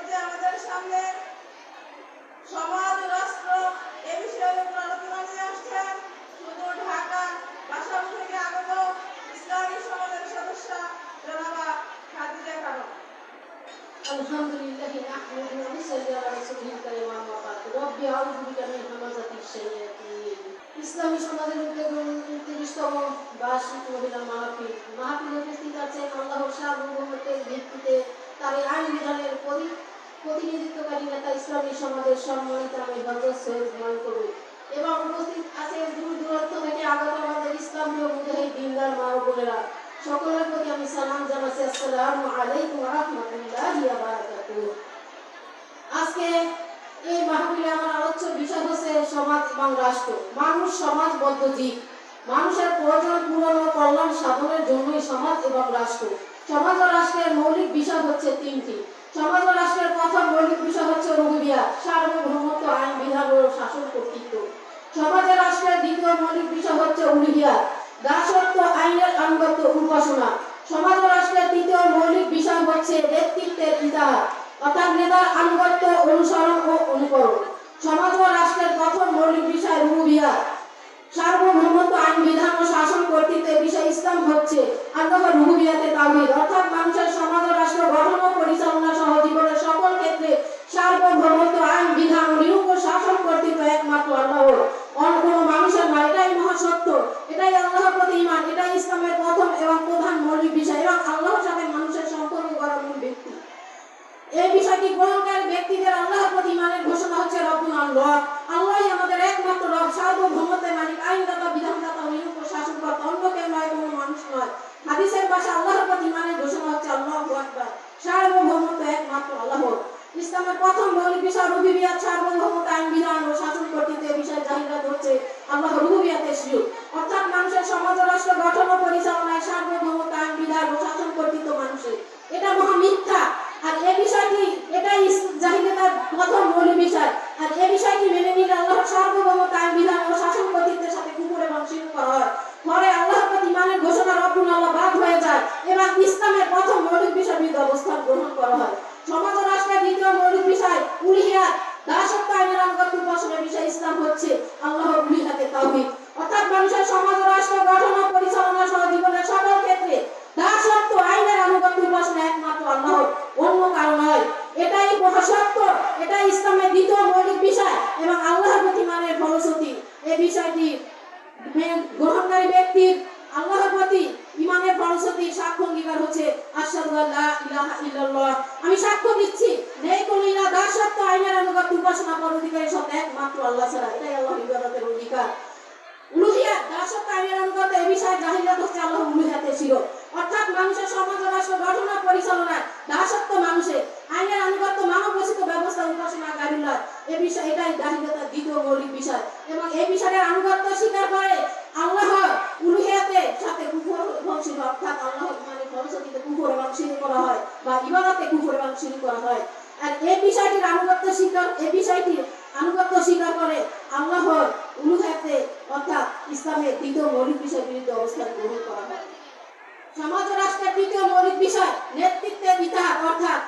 যে আমাদের সামনে সমাজ রাষ্ট্র এ বিষয়ে আলোচনা নিয়ে আসছেন শুধু ঢাকা বাসাবো থেকে আগত ইসলামী সমাজের সদস্য জনাবা খাদিজা খানম। আলহামদুলিল্লাহি নাহমাদুহু ওয়া নুসাল্লি আলা রাসূলিল কারীম আম্মা বা'দ। রব্বি আউযু বিকা মিন হামাযাতিশ শায়াতিন। ইসলামী সমাজের উদ্যোগে 29তম বার্ষিক মহিলা মাহফিলে উপস্থিত আছেন আল্লাহর সার্বভৌমত্বের ভিত্তিতে তার আইন বিধানের প্রতিনিধিত্বকারী নেতা ইসলামী সমাজের সম্মানিত আমি হযরত সৈয়দ মানকবি এবং উপস্থিত আছেন দূর দূরান্ত থেকে আগত আমাদের ইসলামীয় মুজাহিদ দিনদার মা ও বোনেরা। সকলের প্রতি আমি সালাম জানাচ্ছি, আসসালামু আলাইকুম ওয়া রাহমাতুল্লাহি ওয়া বারাকাতুহু। আজকে এই মাহফিলে আমার আলোচ্য বিষয় হচ্ছে সমাজ এবং রাষ্ট্র। মানুষ সমাজবদ্ধ জীব। মানুষের প্রয়োজন পূরণ ও কল্যাণ সাধনের জন্যই সমাজ এবং রাষ্ট্র। সমাজ ও রাষ্ট্রের মৌলিক বিষয় হচ্ছে তিনটি। সমাজ ও রাষ্ট্রের প্রথম মৌলিক বিষয় হচ্ছে রুবুবিয়াত, সার্বভৌমত্ব, আইন বিধান ও শাসন কর্তৃত্ব। সমাজ ও রাষ্ট্রের দ্বিতীয় মৌলিক বিষয় হচ্ছে উলুহিয়াত, দাসত্ব, আইনের আনুগত্য, উপাসনা। সমাজ ও রাষ্ট্রের তৃতীয় মৌলিক বিষয় হচ্ছে নেতৃত্বের ইতিহাস, অর্থাৎ নেতার আনুগত্য, অনুসরণ ও অনুকরণ। সমাজ ও রাষ্ট্রের প্রথম মৌলিক বিষয় রুবুবিয়াত, সার্বভৌমত্ব, আইন বিধান ও শাসন কর্তৃত্বের বিষয় ইসলাম হচ্ছে আল্লাহর রুবুবিয়াতে তাওহীদ, অর্থাৎ মানুষের সমাজ ও রাষ্ট্র গঠন ও পরিচালনা সহ জীবনের সকল ক্ষেত্রে সার্বভৌমত্ব, আইন বিধান ও নিরঙ্কুশ শাসন কর্তৃত্ব একমাত্র আল্লাহর, অন্য কোনো মানুষের নয়। এটাই মহাসত্য, এটাই আল্লাহর প্রতি ঈমান, এটাই ইসলামের প্রথম এবং প্রধান মৌলিক বিষয় এবং আল্লাহর সাথে মানুষের সম্পর্ক করার মূল ভিত্তি। এই বিষয়টি গ্রহণকারী ব্যক্তিদের আল্লাহর প্রতি ঈমানের ঘোষণা হচ্ছে রব্বুল আল্লাহ, আল্লাহই আমাদের একমাত্র রব, সার্বভৌমত্বের মালিক, আইনদাতা, বিধানদাতা ও নিরঙ্কুশ শাসনকর্তা, অন্য কেউ নয়, কোনো মানুষ নয়। হাদিসের ভাষা আল্লাহর প্রতি ঈমানের ঘোষণা হচ্ছে আল্লাহু আকবার, সার্বভৌমত্ব একমাত্র আল্লাহর। ইসলামের প্রথম মৌলিক বিষয় রুবুবিয়াত, সার্বভৌমত্ব, আইন বিধান ও শাসন কর্তৃত্বের বিষয় জাহিরাত হচ্ছে আল্লাহর রুবুবিয়াতের শিরক, অর্থাৎ মানুষের সমাজ ও রাষ্ট্র গঠন ও পরিচালনায় সার্বভৌমত্ব, আইন বিধান ও শাসন কর্তৃত্ব মানুষের। এটা মহা মিথ্যা। আর এই বিষয়টি এটাই জাহিলিয়াতের প্রথম মৌলিক বিষয়। আর এই বিষয়টি মেনে নিলে আল্লাহর সার্বভৌমত্ব, আইন বিধান ও শাসন কর্তৃত্বের সাথে কুফর এবং শিরক করা হয়। পরে আল্লাহর প্রতি ঈমানের ঘোষণা রব্বুল আল্লাহ বাদ হয়ে যায় এবং ইসলামের প্রথম মৌলিক বিষয় বিরুদ্ধে অবস্থান গ্রহণ করা হয়। সমাজ ও রাষ্ট্রের দ্বিতীয় মৌলিক বিষয় উলুহিয়াত, দাসত্ব, আইনের আনুগত্য, উপাসনার বিষয় ইসলাম হচ্ছে আল্লাহর উলুহিয়াতে তাওহীদ, অর্থাৎ মানুষের সমাজ ও রাষ্ট্র গঠন ও পরিচালনা সহ জীবনের সকল ক্ষেত্রে দাসত্ব, আইনের আনুগত্য, উপাসনা একমাত্র আল্লাহর, অন্য কারো নয়। এটাই মহাসত্য, এটাই ইসলামের দ্বিতীয় মৌলিক বিষয় এবং আল্লাহর প্রতি ঈমানের ফলশ্রুতি। এই বিষয়টি গ্রহণকারী ব্যক্তির আল্লাহর প্রতি ঈমানের ফলশ্রুতি সাক্ষ্য অঙ্গীকার হচ্ছে আশহাদু আল্লা ইলাহা ইল্লাল্লাহ, আমি সাক্ষ্য দিচ্ছি নেই কোনো ইলাহ, দাসত্ব, আইনের আনুগত্য, উপাসনা করার অধিকারী সত্য একমাত্র আল্লাহ ছাড়া। এটাই আল্লাহর ইবাদতের অধিকার। উলুহিয়াত, দাসত্ব, আইনের আনুগত্য, এই বিষয়ে জাহিলিয়াত হচ্ছে আল্লাহর উলুহিয়াতের শিরক, অর্থাৎ মানুষের সমাজ ও রাষ্ট্র গঠন ও পরিচালনায় দাসত্ব মানুষের, আইনের আনুগত্য, মানব রচিত ব্যবস্থা, উপাসনা গায়রুল্লাহ। এই বিষয় এটাই জাহিলিয়াতের দ্বিতীয় মৌলিক বিষয় এবং এই বিষয়ের আনুগত্য স্বীকার করে আল্লাহর উলুহিয়াতের সাথে কুফর এবং শিরক, অর্থাৎ আল্লাহর ঈমানের ফলশ্রুতিতে কুফর এবং শিরক করা হয় বা ইবাদতে কুফর এবং শিরক করা হয়। আর এই বিষয়টির আনুগত্য স্বীকার, এই বিষয়টির আনুগত্য স্বীকার করে আল্লাহর উলুহিয়াতে, অর্থাৎ ইসলামের দ্বিতীয় মৌলিক বিষয়ের বিরুদ্ধে অবস্থান গ্রহণ করা হয়। সমাজ ও রাষ্ট্রের তৃতীয় মৌলিক বিষয় নেতৃত্বের ইতিহাস, অর্থাৎ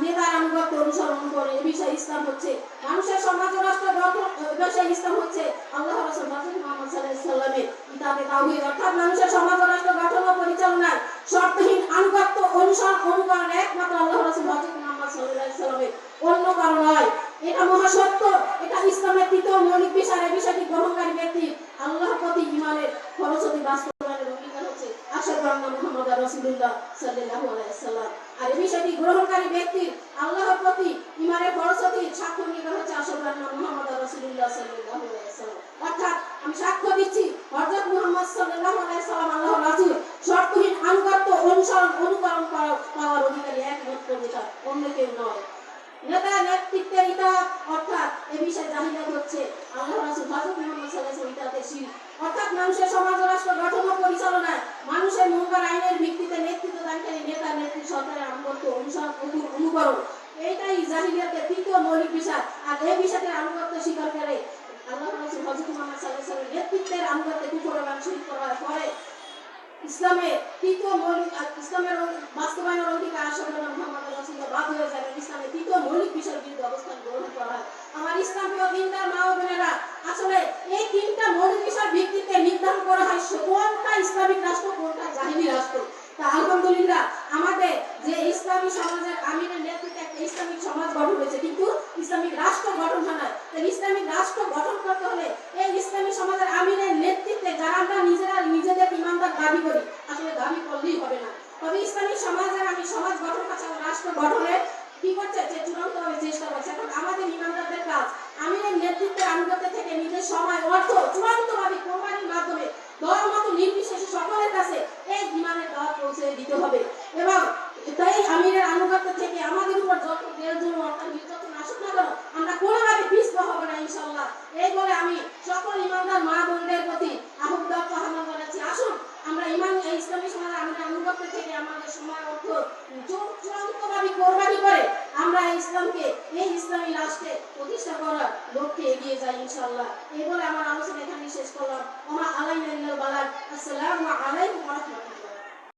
নেতার আনুগত্য, অনুসরণ করে। এই বিষয় ইসলাম হচ্ছে মানুষের সমাজ ও রাষ্ট্র গঠন, বিষয় ইসলাম হচ্ছে আল্লাহর রাসূল হযরত মুহাম্মদ সাল্লাল্লাহু আলাইহি ওয়াসাল্লামের কিতাবে তাওহীদ, অর্থাৎ মানুষের সমাজ ও রাষ্ট্র গঠন ও পরিচালনায় শর্তহীন আনুগত্য, অনুসরণ, অনুকরণ একমাত্র আল্লাহর রাসূল হযরত মুহাম্মদ সাল্লাল্লাহু আলাইহি ওয়াসাল্লামের, অন্য কারো নয়। এটা মহাসত্য, এটা ইসলামের তৃতীয় মৌলিক বিষয়। এই বিষয়টি গ্রহণকারী ব্যক্তি আল্লাহর প্রতি ঈমানের ফলশ্রুতি বাস্তবায়নের অঙ্গীকার হচ্ছে আশহাদু আন্না মুহাম্মাদার রাসূলুল্লাহ সাল্লাল্লাহু আলাইহি ওয়াসাল্লাম। আর এই বিষয়টি গ্রহণকারী ব্যক্তির আল্লাহর প্রতি ঈমানের ফলশ্রুতি সাক্ষ্য অঙ্গীকার হচ্ছে আশহাদু আন্না মুহাম্মাদার রাসূলুল্লাহ সাল্লাল্লাহু আলাইহি ওয়াসাল্লাম, অর্থাৎ আমি সাক্ষ্য দিচ্ছি হযরত মুহাম্মদ সাল্লাল্লাহু আলাইহি ওয়াসাল্লাম আল্লাহর রাসূল, শর্তহীন আনুগত্য, অনুসরণ, অনুকরণ পাওয়ার অধিকারী একমাত্র নেতা, অন্য কেউ নয়। নেতা নেতৃত্বের ইতিহাস, অর্থাৎ এই বিষয়ে জাহিলিয়াত হচ্ছে আল্লাহর রাসূল হযরত মুহাম্মদ সাল্লাল্লাহু আলাইহি ওয়াসাল্লাম ইতিহাসের শিরক, অর্থাৎ মানুষের সমাজ ও রাষ্ট্র গঠন ও পরিচালনায় মানুষের মঙ্গল আইনের ভিত্তিতে নেতৃত্ব দানকারী নেতা, নেত্রী, সরকারের আনুগত্য, অনুসরণ, অনুকরণ। এইটাই জাহিলিয়াতের তৃতীয় মৌলিক বিষয়। আর এই বিষয়টির আনুগত্য স্বীকার করে আল্লাহর রাসূল হযরত মুহাম্মদ সাল্লাল্লাহু আলাইহি ওয়াসাল্লামের নেতৃত্বের আনুগত্যে কুফর এবং শিরক করার পরে ইসলামের তৃতীয় মৌলিক, ইসলামের বাস্তবায়নের অধিকার আশহাদু আন্না মুহাম্মাদার রাসূলুল্লাহ বাদ হয়ে যায়। ইসলামের তৃতীয় অবস্থান গ্রহণ করা হয়। আমার ইসলামীয় দিনদার মা ও বোনেরা, আসলে এই তিনটা মৌলিক বিষয়ের ভিত্তিতে নির্ধারণ করা হয় কোনটা ইসলামিক রাষ্ট্র, কোনটা জাহিলি রাষ্ট্র। তা আলহামদুলিল্লাহ আমাদের যে ইসলামী সমাজের আমিরের নেতৃত্বে একটা ইসলামিক সমাজ গঠন হয়েছে, কিন্তু ইসলামিক রাষ্ট্র গঠন হয় না। ইসলামিক রাষ্ট্র গঠন করতে হলে এই ইসলামী সমাজের আমিরের নেতৃত্বে যারা আমরা নিজেদের ইমানদার দাবি করি, আসলে দাবি করলেই হবে না। তবে ইসলামী সমাজের সমাজ গঠন করছে, রাষ্ট্র গঠনে কি করছে, যে চূড়ান্তভাবে চেষ্টা করছে। এখন আমাদের ইমানদারদের কাজ আমিরের নেতৃত্বের আনুগত্য থেকে নিজের সময় অর্থ চূড়ান্তভাবে কোরবানির মাধ্যমে ধর্মমত নির্বিশেষে সকলের কাছে এই ইমানের দাওয়াত পৌঁছে দিতে হবে। এবং তাই আমিরের আনুগত্য থেকে আমাদের উপর যত বেরজুল অর্থাৎ নির্যাতন আসুক না কেন, আমরা কোনোভাবে পিছপা হব না ইনশাআল্লাহ। এই বলে আমি সকল ইমানদার মা বোনদের প্রতি আহ্বান জানাচ্ছি, আসুন আমরা এই ইসলামী সমাজের আনুগত্য থেকে আমাদের সময় অর্থ চূড়ান্তভাবে কোরবানি করে আমরা ইসলামকে এই ইসলামী রাষ্ট্রে প্রতিষ্ঠা করার লক্ষ্যে এগিয়ে যাই ইনশাআল্লাহ। এই বলে আমার আলোচনা এখানে শেষ করলাম। ওমা আলাইনা ইল্লাল বালাগ। আসসালামু আলাইকুম।